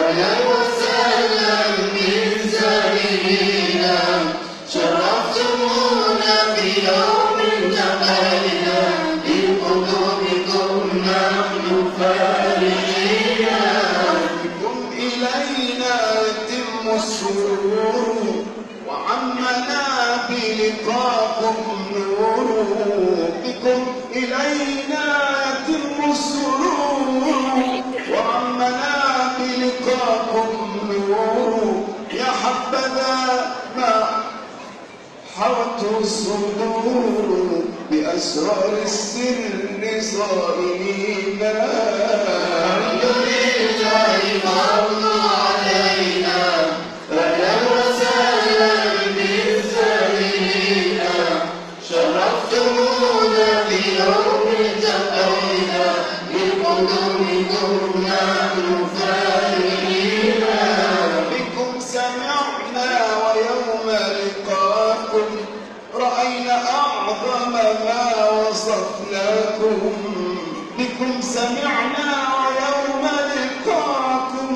أهلا وسهلا بالزائرين شرفتمونا في يوم التقينا بقلوبكم نحن فرحين بكم إلينا يتم السرور وعمنا بلقاكم نور بكم إلينا يتم السرور وعمنا بلقاكم نور يا حبذا ما حوت الصدور بأسرار السر صائمين الحمد لله فرض علينا أهلا وسهلا بالزائرين شرفتمونا في يوم التقينا بقدومكم نحن فرحين بكم سمعنا ويوم لقاكم رأينا أعظم ما وصفناكم بكم سمعنا ويوم لقاكم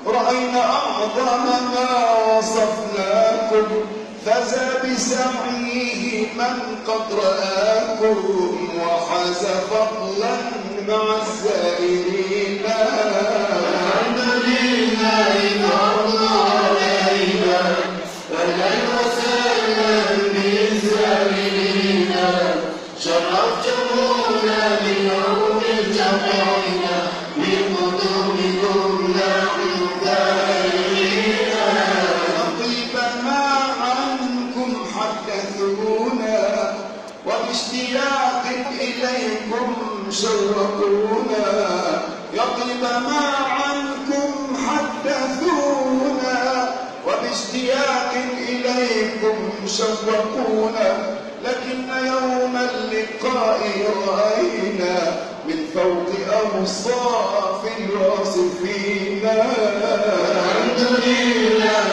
رأينا أعظم ما وصفناكم فزى بسعيه من قد رآكم وحاز فضلا مع الزائرين الحمد لله فرض علينا أهلا وسهلا بالزائرين شرفتمونا بيوم التقينا بقدومكم نحن فرحين طيب ما عنكم حدثونا وباشتياق إليكم شوقونا يطيب ما عنكم حدثونا وباشتياق إليكم شوقونا لكن يوم اللقاء رأينا من فوق أوصاف الواصفين الحمد لله